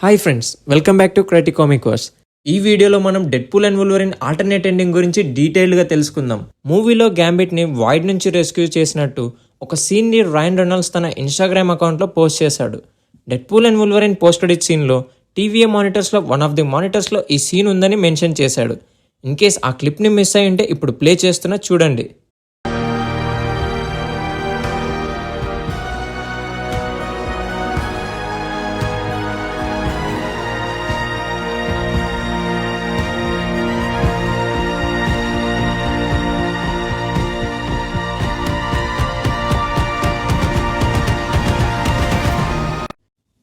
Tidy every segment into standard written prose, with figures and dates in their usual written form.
Hi friends, welcome back to critic comics. ఈ వీడియోలో మనం డెడ్పూల్ అండ్ వుల్వరిన్ ఆల్టర్నేట్ ఎండింగ్ గురించి డీటెయిల్గా తెలుసుకుందాం. మూవీలో గ్యాంబిట్ని వాయిడ్ నుంచి రెస్క్యూ చేసినట్టు ఒక సీన్ని రాయన్ రెనాల్డ్స్ తన ఇన్స్టాగ్రామ్ అకౌంట్లో పోస్ట్ చేశాడు. డెడ్పూల్ అండ్ వుల్వరిన్ పోస్ట్ క్రెడిట్ సీన్లో టీవీఏ మానిటర్స్లో వన్ ఆఫ్ ది మానిటర్స్లో ఈ సీన్ ఉందని మెన్షన్ చేశాడు. ఇన్ కేస్ ఆ క్లిప్ని మిస్ అయి ఉంటే ఇప్పుడు ప్లే చేస్తున్నా చూడండి.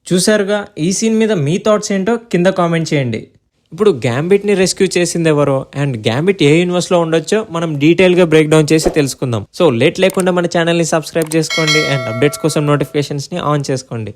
చూసారుగా, ఈ సీన్ మీద మీ థాట్స్ ఏంటో కింద కామెంట్ చేయండి. ఇప్పుడు గ్యాంబిట్ని రెస్క్యూ చేసింది ఎవరో అండ్ గ్యాంబిట్ ఏ యూనివర్స్లో ఉండొచ్చో మనం డీటెయిల్గా బ్రేక్ డౌన్ చేసి తెలుసుకుందాం. సో లేట్ లేకుండా మన ఛానల్ని సబ్స్క్రైబ్ చేసుకోండి అండ్ అప్డేట్స్ కోసం నోటిఫికేషన్స్ని ఆన్ చేసుకోండి.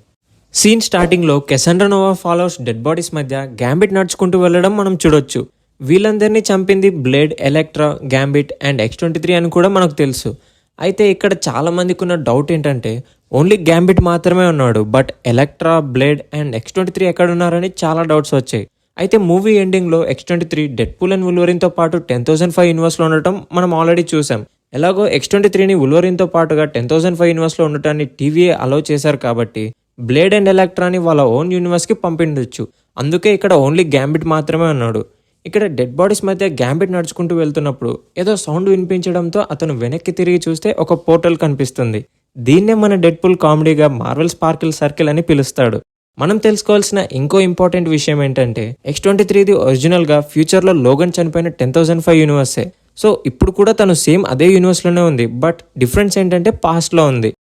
సీన్ స్టార్టింగ్లో కెసండ్రా నోవా ఫాలోవర్స్ డెడ్ బాడీస్ మధ్య గ్యాంబిట్ నడుచుకుంటూ వెళ్ళడం మనం చూడొచ్చు. వీళ్ళందరినీ చంపింది బ్లేడ్, ఎలక్ట్రా, గ్యాంబిట్ అండ్ X-23 అని కూడా మనకు తెలుసు. అయితే ఇక్కడ చాలా మందికి ఉన్న డౌట్ ఏంటంటే ఓన్లీ గ్యాంబిట్ మాత్రమే ఉన్నాడు, బట్ ఎలక్ట్రా, బ్లేడ్ అండ్ X-23 ఎక్కడ ఉన్నారని చాలా డౌట్స్ వచ్చాయి. అయితే మూవీ ఎండింగ్లో X-23 డెడ్పూల్ అండ్ వుల్వరిన్తో పాటు 10,005 యూనివర్స్లో ఉండటం మనం ఆల్రెడీ చూసాం. ఎలాగో X-23ని వుల్వరిన్తో పాటుగా 10,005 యూనివర్స్లో ఉండటాన్ని టీవీఏ అలౌ చేశారు కాబట్టి బ్లేడ్ అండ్ ఎలక్ట్రాని వాళ్ళ ఓన్ యూనివర్స్కి పంపిండొచ్చు. అందుకే ఇక్కడ ఓన్లీ గ్యాంబిట్ మాత్రమే ఉన్నాడు. ఇక్కడ డెడ్ బాడీస్ మధ్య గ్యాంబిట్ నడుచుకుంటూ వెళ్తున్నప్పుడు ఏదో సౌండ్ వినిపించడంతో అతను వెనక్కి తిరిగి చూస్తే ఒక పోర్టల్ కనిపిస్తుంది. దీన్నే మన డెడ్పూల్ కామెడీగా మార్వెల్ స్పార్కిల్ సర్కిల్ అని పిలుస్తాడు. మనం తెలుసుకోవాల్సిన ఇంకో ఇంపార్టెంట్ విషయం ఏంటంటే X-23ది ఒరిజినల్గా ఫ్యూచర్లో లోగన్ చనిపోయిన 10,005 యూనివర్సే. సో ఇప్పుడు కూడా తను సేమ్ అదే యూనివర్స్లోనే ఉంది, బట్ డిఫరెన్స్ ఏంటంటే పాస్ట్లో ఉంది.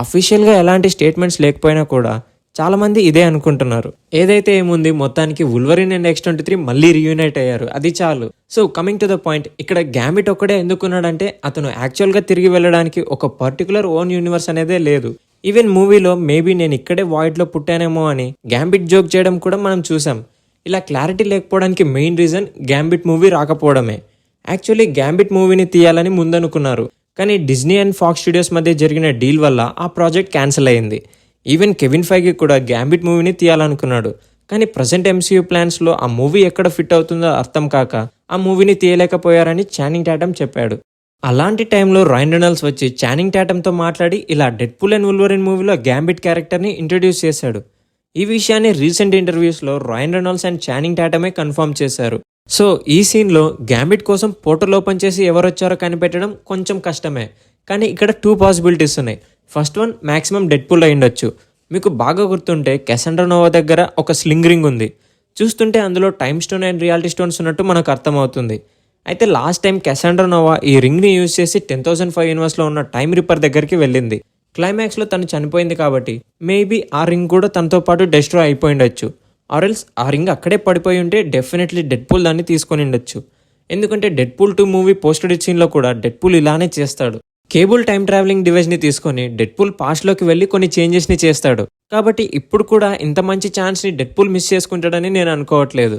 అఫీషియల్గా ఎలాంటి స్టేట్మెంట్స్ లేకపోయినా కూడా చాలామంది ఇదే అనుకుంటున్నారు. ఏదైతే ఏముంది, మొత్తానికి వుల్వరిన్ అండ్ X-23 మళ్ళీ రీయూనైట్ అయ్యారు, అది చాలు. So coming to the point, ఇక్కడ గ్యాంబిట్ ఒక్కడే ఎందుకున్నాడంటే అతను యాక్చువల్గా తిరిగి వెళ్ళడానికి ఒక పర్టికులర్ ఓన్ యూనివర్స్ అనేదే లేదు. ఈవెన్ మూవీలో మేబీ నేను ఇక్కడే వాయిడ్లో పుట్టానేమో అని గ్యాంబిట్ జోక్ చేయడం కూడా మనం చూసాం. ఇలా క్లారిటీ లేకపోవడానికి మెయిన్ రీజన్ గ్యాంబిట్ మూవీ రాకపోవడమే. యాక్చువల్లీ గ్యాంబిట్ మూవీని తీయాలని ముందనుకున్నారు, కానీ డిజ్నీ అండ్ ఫాక్స్ స్టూడియోస్ మధ్య జరిగిన డీల్ వల్ల ఆ ప్రాజెక్ట్ క్యాన్సిల్ అయింది. ఈవెన్ కెవిన్ ఫైగి కూడా గ్యాంబిట్ మూవీని తీయాలనుకున్నాడు, కానీ ప్రజెంట్ MCU ప్లాన్స్లో ఆ మూవీ ఎక్కడ ఫిట్ అవుతుందో అర్థం కాక ఆ మూవీని తీయలేకపోయారని చానింగ్ టాటమ్ చెప్పాడు. అలాంటి టైంలో రాయన్ రెనాల్డ్స్ వచ్చి చానింగ్ టాటమ్తో మాట్లాడి ఇలా డెడ్పూల్ అండ్ వుల్వరిన్ మూవీలో గ్యాంబిట్ క్యారెక్టర్ని ఇంట్రడ్యూస్ చేశాడు. ఈ విషయాన్ని రీసెంట్ ఇంటర్వ్యూస్లో రాయన్ రెనాల్డ్స్ అండ్ చానింగ్ టాటమే కన్ఫర్మ్ చేశారు. సో ఈ సీన్లో గ్యాంబిట్ కోసం పోర్టల్ ఓపెన్ చేసి ఎవరొచ్చారో కనిపెట్టడం కొంచెం కష్టమే, కానీ ఇక్కడ 2 పాసిబిలిటీస్ ఉన్నాయి. ఫస్ట్ వన్, మ్యాక్సిమం డెడ్పూల్ అయ్యుండొచ్చు. మీకు బాగా గుర్తుంటే కెసండ్రా నోవా దగ్గర ఒక స్లింగ్ రింగ్ ఉంది. చూస్తుంటే అందులో time stone and reality stones ఉన్నట్టు మనకు అర్థమవుతుంది. అయితే లాస్ట్ టైం కెసండ్రా నోవా ఈ రింగ్ని యూజ్ చేసి 10,005 యూనివర్స్లో ఉన్న టైమ్ రిప్పర్ దగ్గరికి వెళ్ళింది. క్లైమాక్స్లో తను చనిపోయింది కాబట్టి మేబీ ఆ రింగ్ కూడా తనతో పాటు డెస్ట్రాయ్ అయిపోయిండొచ్చు. ఆర్ఎల్స్ ఆ రింగ్ అక్కడే పడిపోయి ఉంటే డెఫినెట్లీ డెడ్పూల్ దాన్ని తీసుకొని ఉండొచ్చు. ఎందుకంటే డెడ్పూల్ 2 మూవీ పోస్ట్ క్రెడిట్ సీన్లో కూడా డెడ్పూల్ ఇలానే చేస్తాడు. కేబుల్ టైం ట్రావెలింగ్ డివైస్ని తీసుకొని డెడ్పూల్ పాస్ట్లోకి వెళ్ళి కొన్ని చేంజెస్ని చేస్తాడు. కాబట్టి ఇప్పుడు కూడా ఇంత మంచి ఛాన్స్ని డెడ్పూల్ మిస్ చేసుకుంటాడని నేను అనుకోవట్లేదు.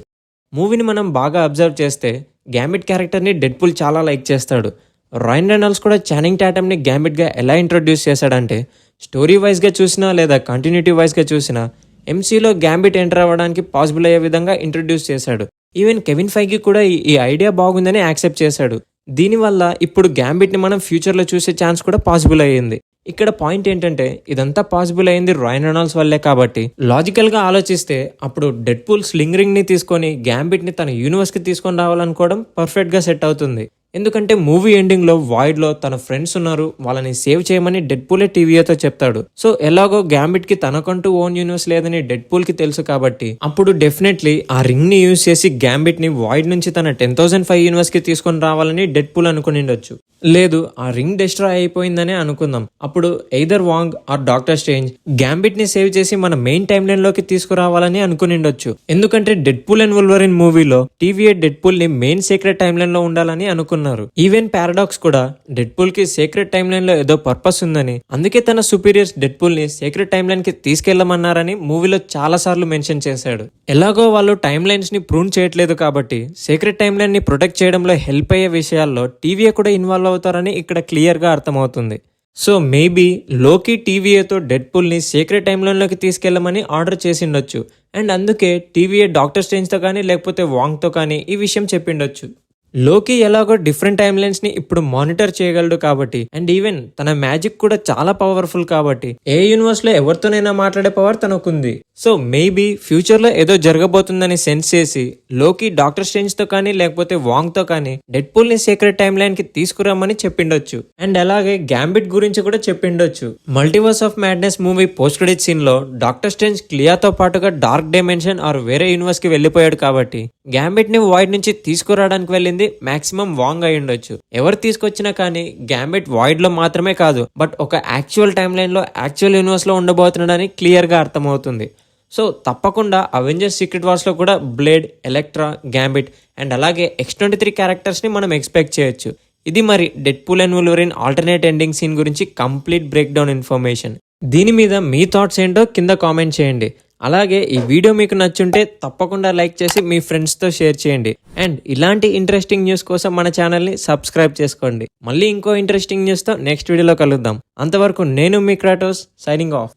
మూవీని మనం బాగా అబ్జర్వ్ చేస్తే గ్యాంబిట్ క్యారెక్టర్ని డెడ్పూల్ చాలా లైక్ చేస్తాడు. రాయన్ రెనాల్డ్స్ కూడా చానింగ్ టాటమ్ని గ్యాంబిట్గా ఎలా ఇంట్రొడ్యూస్ చేశాడంటే స్టోరీ వైజ్గా చూసినా లేదా కంటిన్యూటీ వైజ్గా చూసినా MCUలో గ్యాంబిట్ ఎంటర్ అవ్వడానికి పాసిబుల్ అయ్యే విధంగా ఇంట్రొడ్యూస్ చేశాడు. ఈవెన్ కెవిన్ ఫైగి కూడా ఈ ఐడియా బాగుందని యాక్సెప్ట్ చేశాడు. దీనివల్ల ఇప్పుడు గ్యాంబిట్ని మనం ఫ్యూచర్లో చూసే ఛాన్స్ కూడా పాసిబుల్ అయ్యింది. ఇక్కడ పాయింట్ ఏంటంటే ఇదంతా పాసిబుల్ అయ్యింది రాయన్ రెనాల్డ్స్ వల్లే కాబట్టి లాజికల్గా ఆలోచిస్తే అప్పుడు డెడ్పూల్ స్లింగ్ రింగ్ని తీసుకొని గ్యాంబిట్ని తన యూనివర్స్కి తీసుకొని రావాలనుకోవడం పర్ఫెక్ట్గా సెట్ అవుతుంది. ఎందుకంటే మూవీ ఎండింగ్లో వాయిడ్లో తన ఫ్రెండ్స్ ఉన్నారు, వాళ్ళని సేవ్ చేయమని డెడ్పూలే టీవీతో చెప్తాడు. సో ఎలాగో గ్యాంబిట్కి తనకంటూ ఓన్ యూనివర్స్ లేదని డెడ్పూల్కి తెలుసు కాబట్టి అప్పుడు డెఫినెట్లీ ఆ రింగ్ని యూజ్ చేసి గ్యాంబిట్ని వాయిడ్ నుంచి తన 10,005 యూనివర్స్కి తీసుకొని రావాలని డెడ్పూల్ అనుకునిండొచ్చు. లేదు, ఆ రింగ్ డిస్ట్రాయ్ అయిపోయిందనే అనుకుందాం. అప్పుడు either Wong or Doctor Strange గ్యాంబిట్ని సేవ్ చేసి మన మెయిన్ టైమ్ లైన్ లోకి తీసుకురావాలని అనుకునిండొచ్చు. ఎందుకంటే డెడ్పూల్ అండ్ వుల్వరిన్ మూవీలో టీవీఏ డెడ్పూల్ ని మెయిన్ సీక్రెట్ టైమ్ లైన్ లో ఉండాలని అనుకున్నారు. ఈవెన్ పారాడాక్స్ కూడా డెడ్పూల్ కి సీక్రెట్ టైమ్ లైన్ లో ఏదో పర్పస్ ఉందని, అందుకే తన సుపీరియర్స్ డెడ్పూల్ ని సీక్రెట్ టైమ్ లైన్ కి తీసుకెళ్లమన్నారని మూవీలో చాలా సార్లు మెన్షన్ చేశాడు. ఎలాగో వాళ్ళు టైమ్ లైన్స్ ని ప్రూవ్ చేయట్లేదు కాబట్టి సీక్రెట్ టైమ్ లైన్ ని ప్రొటెక్ట్ చేయడంలో హెల్ప్ అయ్యే విషయాల్లో టీవీఏ కూడా ఇన్వాల్వ్ అవుతారని ఇక్కడ క్లియర్గా అర్థమవుతుంది. సో మేబీ లోకి టీవీఏతో డెడ్పూల్ని సీక్రెట్ టైమ్ లైన్లోకి తీసుకెళ్లమని ఆర్డర్ చేసిండొచ్చు. అండ్ అందుకే టీవీఏ డాక్టర్ స్ట్రేంజ్తో కానీ లేకపోతే వాంగ్తో కానీ ఈ విషయం చెప్పిండొచ్చు. లోకి ఎలాగో డిఫరెంట్ టైమ్ లైన్స్ ని ఇప్పుడు మానిటర్ చేయగలడు కాబట్టి, అండ్ ఈవెన్ తన మ్యాజిక్ కూడా చాలా పవర్ఫుల్ కాబట్టి ఏ యూనివర్స్ లో ఎవరితోనైనా మాట్లాడే పవర్ తనకుంది. సో మేబీ ఫ్యూచర్ లో ఏదో జరగబోతుందని సెన్స్ చేసి లోకి డాక్టర్ స్ట్రేంజ్ తో కానీ లేకపోతే వాంగ్ తో కానీ డెడ్పూల్ ని సీక్రెట్ టైమ్ లైన్ కి తీసుకురమ్మని చెప్పిండొచ్చు. అండ్ అలాగే గ్యాంబిట్ గురించి కూడా చెప్పిండొచ్చు. Multiverse of Madness movie post credit scene లో డాక్టర్ స్ట్రేంజ్ క్లియాతో పాటుగా డార్క్ డైమెన్షన్ ఆర్ వేరే యూనివర్స్ కి వెళ్లిపోయాడు కాబట్టి గ్యాంబిట్ ని వాయిడ్ నుంచి తీసుకురావడానికి వెళ్ళింది మాక్సిమం వాంగ్ అయి ఉండొచ్చు. ఎవరు తీసుకొచ్చినా కానీ గ్యాంబిట్ వాయిడ్ లో మాత్రమే కాదు, బట్ ఒక యాక్చువల్ టైమ్ లైన్ లో యాక్చువల్ యూనివర్స్ లో ఉండబోతున్నాడని క్లియర్ గా అర్థమవుతుంది. సో తప్పకుండా అవెంజర్స్ సీక్రెట్ వార్స్ లో కూడా బ్లేడ్, ఎలక్ట్రా, గ్యాంబిట్ అండ్ అలాగే X-23 క్యారెక్టర్స్ ని మనం ఎక్స్పెక్ట్ చేయొచ్చు. ఇది మరి Deadpool and Wolverine alternate ending scene గురించి కంప్లీట్ బ్రేక్ డౌన్ ఇన్ఫర్మేషన్. దీని మీద మీ థాట్స్ ఏంటో కింద కామెంట్ చేయండి. అలాగే ఈ వీడియో మీకు నచ్చుంటే తప్పకుండా లైక్ చేసి మీ ఫ్రెండ్స్తో షేర్ చేయండి. అండ్ ఇలాంటి ఇంట్రెస్టింగ్ న్యూస్ కోసం మన ఛానల్ని సబ్స్క్రైబ్ చేసుకోండి. మళ్ళీ ఇంకో ఇంట్రెస్టింగ్ న్యూస్తో నెక్స్ట్ వీడియోలో కలుద్దాం. అంతవరకు నేను మీ క్రాటోస్ సైనింగ్ ఆఫ్.